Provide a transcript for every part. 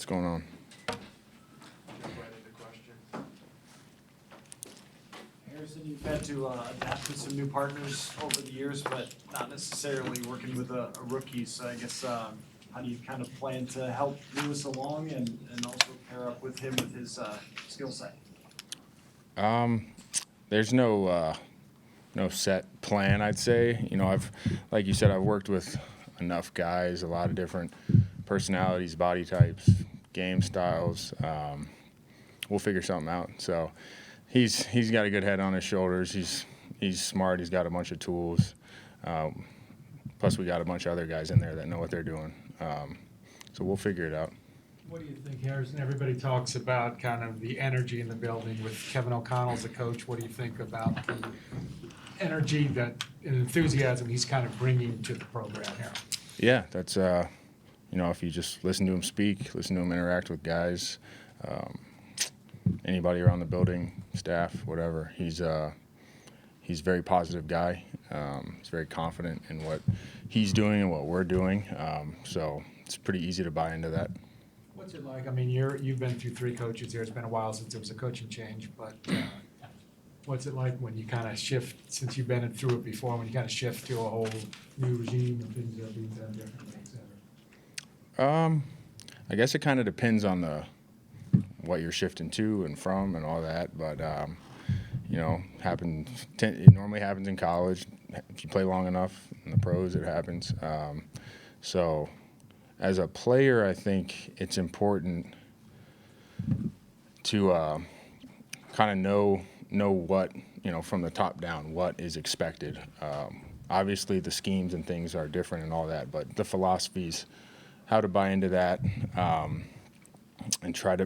What's going on? Harrison, you've had to adapt to some new partners over the years, but not necessarily working with a rookie. So I guess how do you kind of plan to help Lewis along and also pair up with him with his skill set? There's no set plan, I'd say. Like you said, I've worked with enough guys, a lot of different personalities, body types, game styles. We'll figure something out. So he's got a good head on his shoulders. He's smart. He's got a bunch of tools. Plus, we got a bunch of other guys in there that know what they're doing. So we'll figure it out. What do you think, Harrison? Everybody talks about kind of the energy in the building with Kevin O'Connell as a coach. What do you think about the energy and enthusiasm he's kind of bringing to the program here? Yeah, that's if you just listen to him speak, listen to him interact with guys, anybody around the building, staff, whatever, he's a very positive guy. He's very confident in what he's doing and what we're doing. So it's pretty easy to buy into that. What's it like? I mean, you've been through 3 coaches here. It's been a while since there was a coaching change, but what's it like when you kind of shift, since you've been through it before, when you kind of shift to a whole new regime and things are being done differently, et cetera? I guess it kind of depends on what you're shifting to and from and all that, but it normally happens in college. If you play long enough in the pros, it happens. So as a player, I think it's important to kind of know what, from the top down, what is expected. Obviously, the schemes and things are different and all that, but the philosophies, how to buy into that, and try to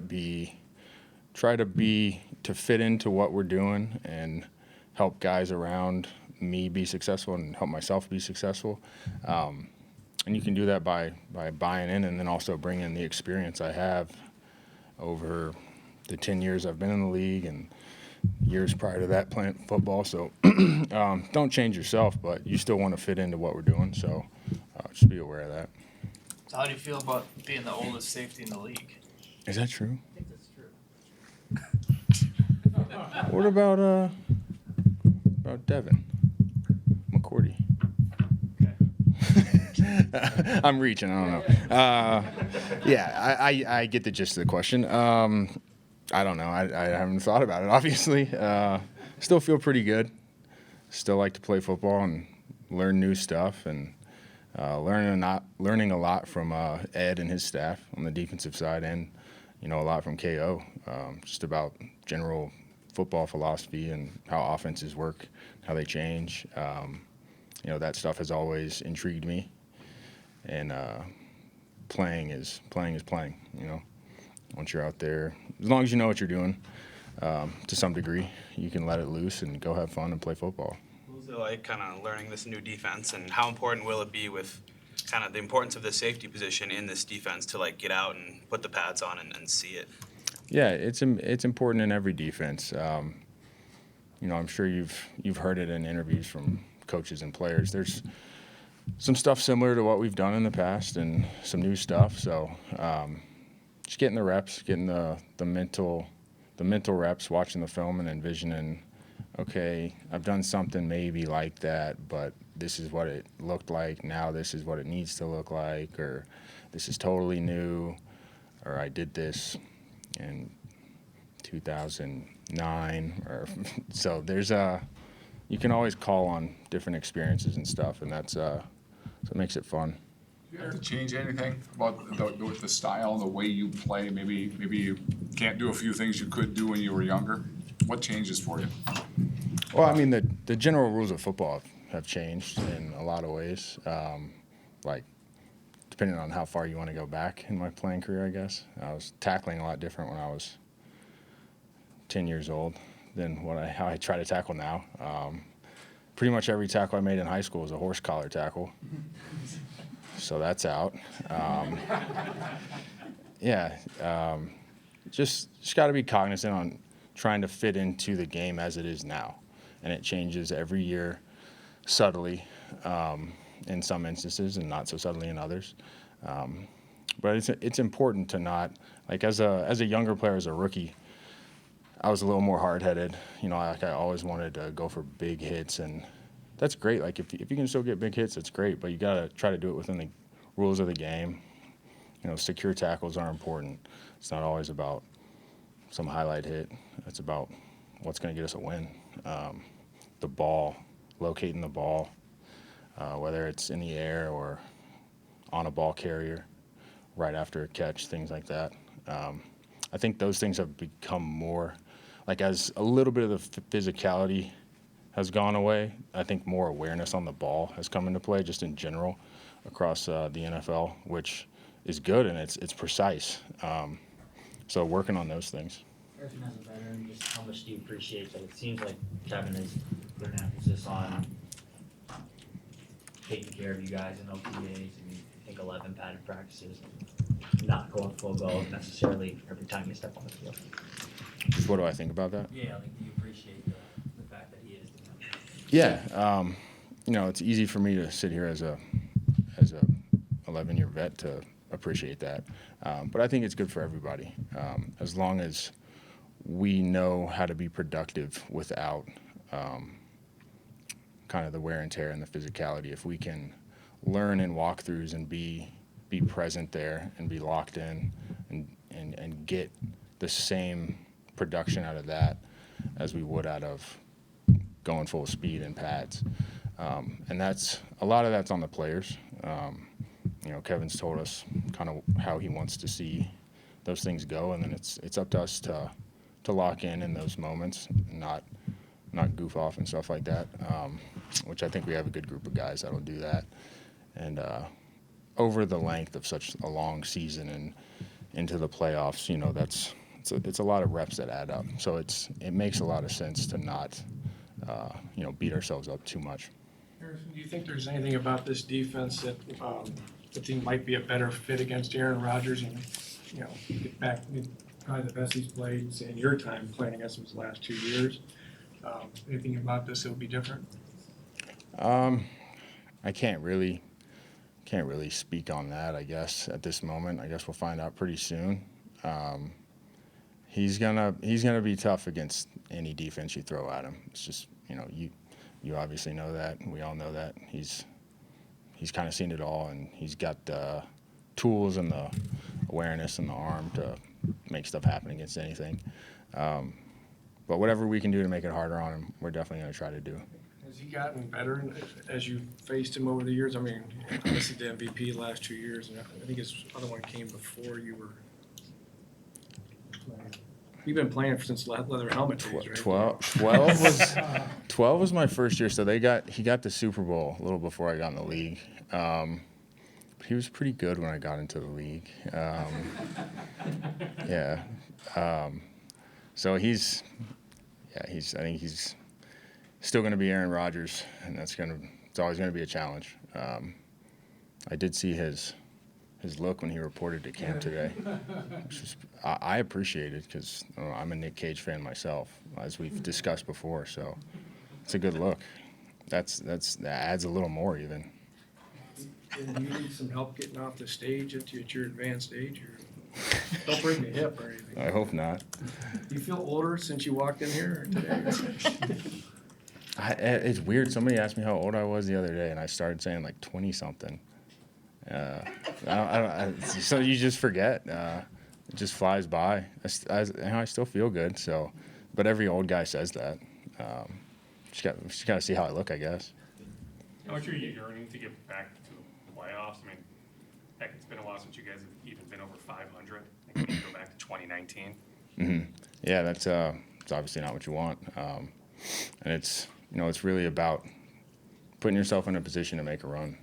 fit into what we're doing and help guys around me be successful and help myself be successful. And you can do that by buying in and then also bring in the experience I have over the 10 years I've been in the league and years prior to that playing football. So don't change yourself, but you still want to fit into what we're doing. So just be aware of that. So how do you feel about being the oldest safety in the league? Is that true? I think that's true. What about Devin McCourty? I'm reaching. I don't know. I get the gist of the question. I don't know. I haven't thought about it, obviously. Still feel pretty good. Still like to play football and learn new stuff and learning a lot from Ed and his staff on the defensive side and, a lot from KO, just about general football philosophy and how offenses work, how they change. That stuff has always intrigued me. And playing is playing. Once you're out there, as long as you know what you're doing, to some degree, you can let it loose and go have fun and play football. What was it like kind of learning this new defense, and how important will it be with kind of the importance of the safety position in this defense to get out and put the pads on and see it? Yeah, it's important in every defense. I'm sure you've heard it in interviews from coaches and players. There's some stuff similar to what we've done in the past and some new stuff. So just getting the reps, getting the mental reps, watching the film and envisioning, okay, I've done something maybe like that, but this is what it looked like. Now this is what it needs to look like, or this is totally new, or I did this in 2009. Or so there's you can always call on different experiences and stuff, and that's so it makes it fun. Do you have to change anything about the style and the way you play? Maybe you can't do a few things you could do when you were younger. What changes for you? Well, I mean, the general rules of football have changed in a lot of ways. Depending on how far you want to go back in my playing career, I guess. I was tackling a lot different when I was 10 years old than how I try to tackle now. Pretty much every tackle I made in high school was a horse collar tackle. So that's out. Just got to be cognizant on trying to fit into the game as it is now. And it changes every year in some instances and not so subtly in others. but it's important to not, like, as a younger player, as a rookie, I was a little more hard-headed. You know, like I always wanted to go for big hits, and that's great. Like if you can still get big hits, that's great. But you gotta try to do it within the rules of the game. You know, secure tackles are important. It's not always about some highlight hit. It's about what's going to get us a win. The ball, locating the ball, whether it's in the air or on a ball carrier, right after a catch, things like that. I think those things have become more, like as a little bit of the physicality has gone away, I think more awareness on the ball has come into play just in general across the NFL, which is good and it's precise. So working on those things. Harrison, as a veteran, just how much do you appreciate that it seems like Kevin has put an emphasis on taking care of you guys in OTAs? I mean, I think 11 padded practices, not going full go necessarily every time you step on the field. Just what do I think about that? Yeah, like do you appreciate the fact that he is doing that? Yeah, you know, it's easy for me to sit here as a 11-year vet to appreciate that, but I think it's good for everybody as long as we know how to be productive without kind of the wear and tear and the physicality. If we can learn in walkthroughs and be present there and be locked in and get the same production out of that as we would out of going full speed in pads. And that's a lot of that's on the players. You know, Kevin's told us kind of how he wants to see those things go, and then it's up to us to lock in those moments, and not goof off and stuff like that. Which I think we have a good group of guys that'll do that. And over the length of such a long season and into the playoffs, you know, it's a lot of reps that add up. So it makes a lot of sense to not you know, beat ourselves up too much. Harrison, do you think there's anything about this defense that the team might be a better fit against Aaron Rodgers and, you know, get back probably the best he's played, say, in your time playing against him his last 2 years? Anything about this that would be different? I can't really speak on that, I guess, at this moment. I guess we'll find out pretty soon. He's gonna be tough against any defense you throw at him. It's just, you know, you obviously know that, and we all know that. He's kind of seen it all, and he's got the tools and the awareness and the arm to make stuff happen against anything. But whatever we can do to make it harder on him, we're definitely going to try to do. Has he gotten better as you faced him over the years? I mean, obviously the MVP the last 2 years, and I think his other one came before you were playing. You've been playing since leather helmet days, right? 12 was my first year, so he got the Super Bowl a little before I got in the league. But he was pretty good when I got into the league. Yeah. So I think he's still going to be Aaron Rodgers, and it's always going to be a challenge. I did see his look when he reported to camp today. I appreciate it because I'm a Nick Cage fan myself, as we've discussed before. So it's a good look. That adds a little more even. And do you need some help getting off the stage at your advanced age? Or don't break a hip or anything. I hope not. Do you feel older since you walked in here or today? It's weird. Somebody asked me how old I was the other day, and I started saying like 20-something. So you just forget. It just flies by. I still feel good. So, but every old guy says that. Just got to see how I look, I guess. How much are you yearning to get back to the playoffs? I mean, heck, it's been a while since you guys have even been over 500. I think you go back to 2019. Mm-hmm. Yeah, that's it's obviously not what you want. And it's really about putting yourself in a position to make a run.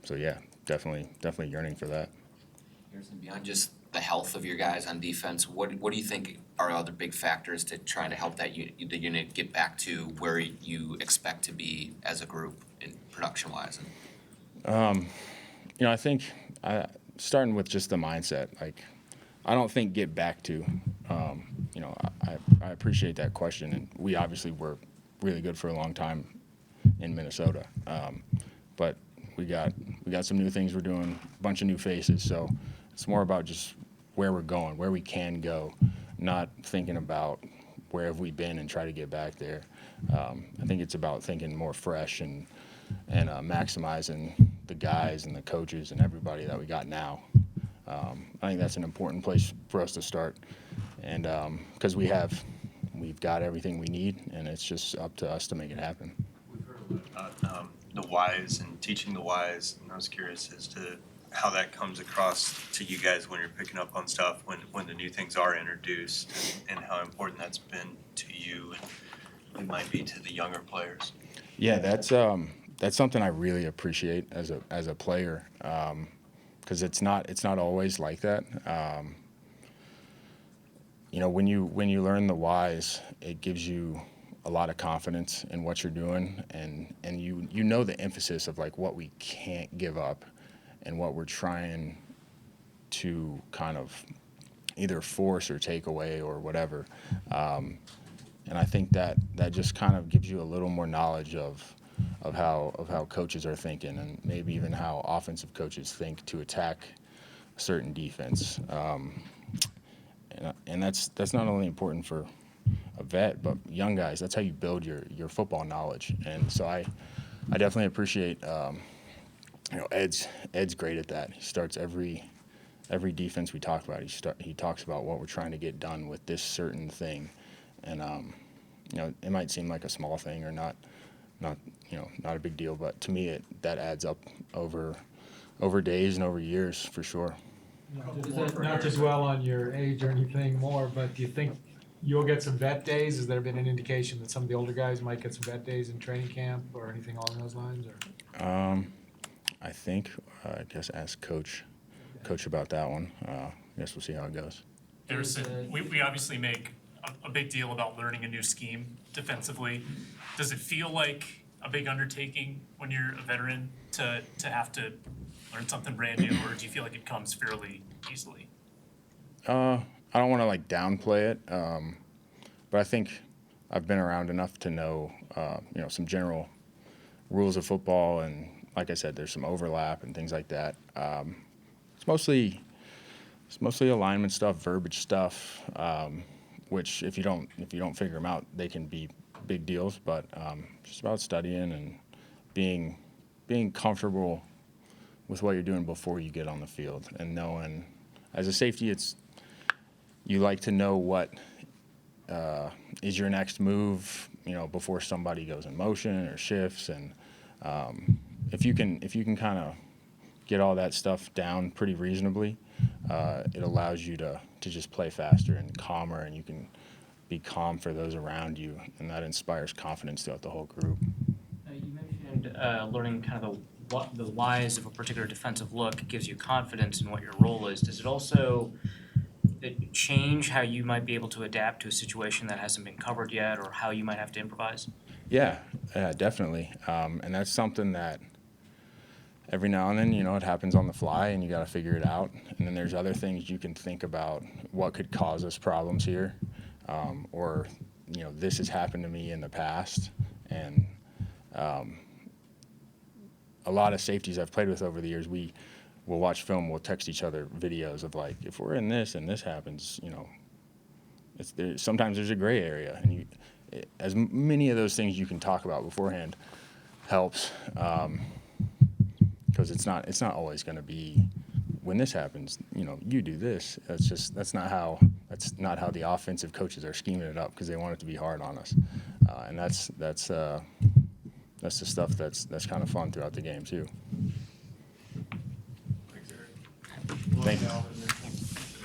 So yeah, definitely yearning for that. Harrison, beyond just the health of your guys on defense, what do you think are other big factors to trying to help the unit get back to where you expect to be as a group in production-wise? I think starting with just the mindset, like I don't think get back to, I appreciate that question, and we obviously were really good for a long time in Minnesota, but We got some new things we're doing, a bunch of new faces. So it's more about just where we're going, where we can go, not thinking about where have we been and try to get back there. I think it's about thinking more fresh and maximizing the guys and the coaches and everybody that we got now. I think that's an important place for us to start, and because we've got everything we need, and it's just up to us to make it happen. We've heard a lot about the whys and teaching the whys, and I was curious as to how that comes across to you guys when you're picking up on stuff, when the new things are introduced, and how important that's been to you and it might be to the younger players. Yeah, that's something I really appreciate as a player, because it's not always like that. When you learn the whys, it gives you a lot of confidence in what you're doing, and you know the emphasis of like what we can't give up and what we're trying to kind of either force or take away or whatever. And I think that just kind of gives you a little more knowledge of how coaches are thinking, and maybe even how offensive coaches think to attack a certain defense. And that's not only important for a vet, but young guys. That's how you build your football knowledge. And so I definitely appreciate Ed's great at that. He starts every defense we talk about. He talks about what we're trying to get done with this certain thing, and it might seem like a small thing or not a big deal, but to me that adds up over days and over years for sure. Not to dwell on your age or anything more, but do you think you'll get some vet days? Has there been an indication that some of the older guys might get some vet days in training camp or anything along those lines? Or I think I guess ask coach about that one. I guess we'll see how it goes. Harrison, we obviously make a big deal about learning a new scheme defensively. Does it feel like a big undertaking when you're a veteran to have to learn something brand new, or do you feel like it comes fairly easily? I don't want to like downplay it, but I think I've been around enough to know some general rules of football, and like I said, there's some overlap and things like that. It's mostly alignment stuff, verbiage stuff, which if you don't figure them out, they can be big deals. But just about studying and being comfortable with what you're doing before you get on the field, and knowing as a safety, you like to know what is your next move, before somebody goes in motion or shifts, and if you can kind of get all that stuff down pretty reasonably, it allows you to just play faster and calmer, and you can be calm for those around you, and that inspires confidence throughout the whole group. You mentioned learning kind of the whys of a particular defensive look gives you confidence in what your role is. Does it also change how you might be able to adapt to a situation that hasn't been covered yet, or how you might have to improvise? Yeah, definitely. And that's something that every now and then, it happens on the fly and you got to figure it out. And then there's other things you can think about, what could cause us problems here, or this has happened to me in the past. And a lot of safeties I've played with over the years, we'll watch film, we'll text each other videos of like, if we're in this and this happens, sometimes there's a gray area, and as many of those things you can talk about beforehand helps, because it's not always going to be when this happens, you do this. That's not how the offensive coaches are scheming it up, because they want it to be hard on us, and that's the stuff that's kind of fun throughout the game too. Thanks, Eric. Thank you.